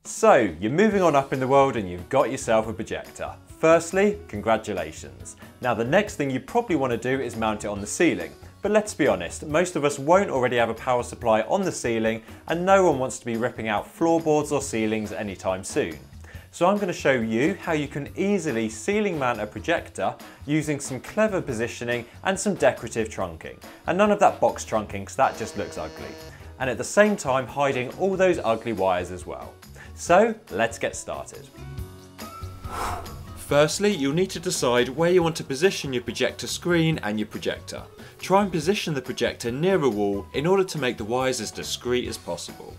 So, you're moving on up in the world and you've got yourself a projector. Firstly, congratulations. Now the next thing you probably want to do is mount it on the ceiling. But let's be honest, most of us won't already have a power supply on the ceiling and no one wants to be ripping out floorboards or ceilings anytime soon. So I'm going to show you how you can easily ceiling mount a projector using some clever positioning and some decorative trunking. And none of that box trunking because that just looks ugly. And at the same time hiding all those ugly wires as well. So let's get started. Firstly, you'll need to decide where you want to position your projector screen and your projector. Try and position the projector near a wall in order to make the wires as discreet as possible.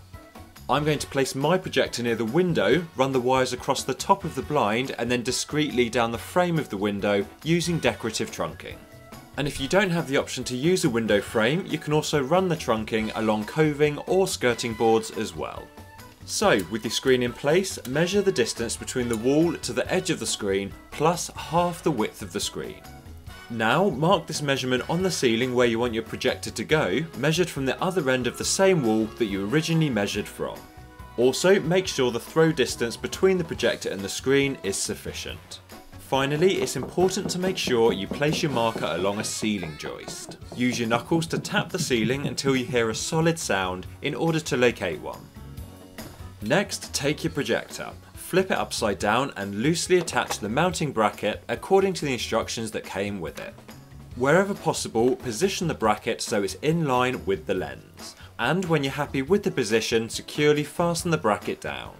I'm going to place my projector near the window, run the wires across the top of the blind and then discreetly down the frame of the window using decorative trunking. And if you don't have the option to use a window frame, you can also run the trunking along coving or skirting boards as well. So, with your screen in place, measure the distance between the wall to the edge of the screen plus half the width of the screen. Now, mark this measurement on the ceiling where you want your projector to go, measured from the other end of the same wall that you originally measured from. Also, make sure the throw distance between the projector and the screen is sufficient. Finally, it's important to make sure you place your marker along a ceiling joist. Use your knuckles to tap the ceiling until you hear a solid sound in order to locate one. Next, take your projector, flip it upside down and loosely attach the mounting bracket according to the instructions that came with it. Wherever possible, position the bracket so it's in line with the lens. And when you're happy with the position, securely fasten the bracket down.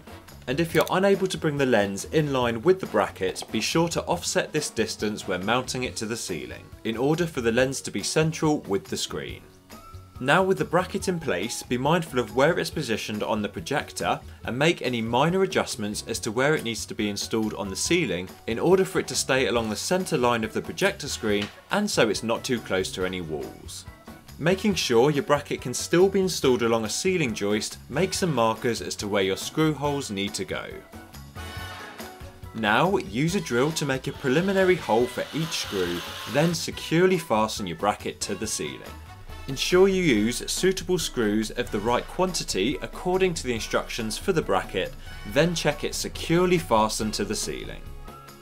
And if you're unable to bring the lens in line with the bracket, be sure to offset this distance when mounting it to the ceiling, in order for the lens to be central with the screen. Now with the bracket in place, be mindful of where it's positioned on the projector and make any minor adjustments as to where it needs to be installed on the ceiling in order for it to stay along the centre line of the projector screen and so it's not too close to any walls. Making sure your bracket can still be installed along a ceiling joist, make some markers as to where your screw holes need to go. Now use a drill to make a preliminary hole for each screw, then securely fasten your bracket to the ceiling. Ensure you use suitable screws of the right quantity according to the instructions for the bracket, then check it securely fastened to the ceiling.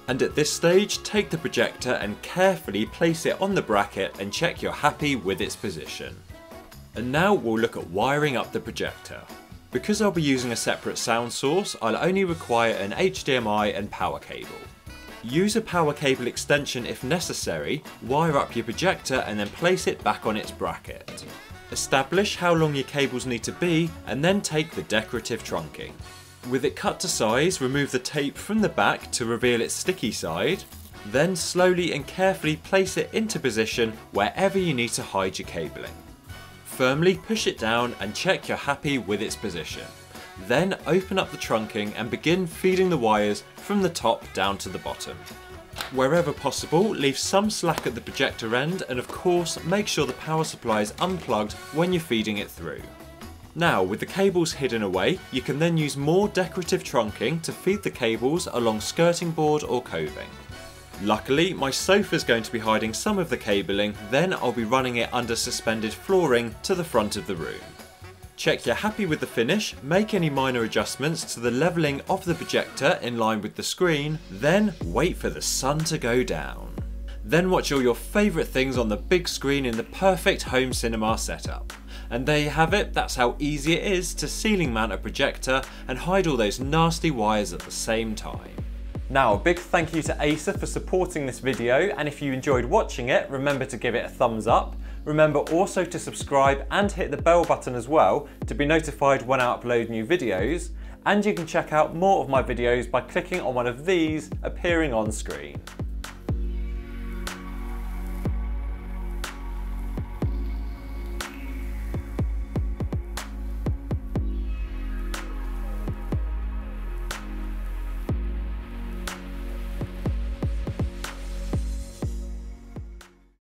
And at this stage, take the projector and carefully place it on the bracket and check you're happy with its position. And now we'll look at wiring up the projector. Because I'll be using a separate sound source, I'll only require an HDMI and power cable. Use a power cable extension if necessary, wire up your projector and then place it back on its bracket. Establish how long your cables need to be and then take the decorative trunking. With it cut to size, remove the tape from the back to reveal its sticky side, then slowly and carefully place it into position wherever you need to hide your cabling. Firmly push it down and check you're happy with its position. Then open up the trunking and begin feeding the wires from the top down to the bottom. Wherever possible, leave some slack at the projector end and of course make sure the power supply is unplugged when you're feeding it through. Now with the cables hidden away, you can then use more decorative trunking to feed the cables along skirting board or coving. Luckily, my sofa is going to be hiding some of the cabling, then I'll be running it under suspended flooring to the front of the room. Check you're happy with the finish, make any minor adjustments to the levelling of the projector in line with the screen, then wait for the sun to go down. Then watch all your favourite things on the big screen in the perfect home cinema setup. And there you have it, that's how easy it is to ceiling mount a projector and hide all those nasty wires at the same time. Now a big thank you to Acer for supporting this video, and if you enjoyed watching it, remember to give it a thumbs up. Remember also to subscribe and hit the bell button as well to be notified when I upload new videos, and you can check out more of my videos by clicking on one of these appearing on screen.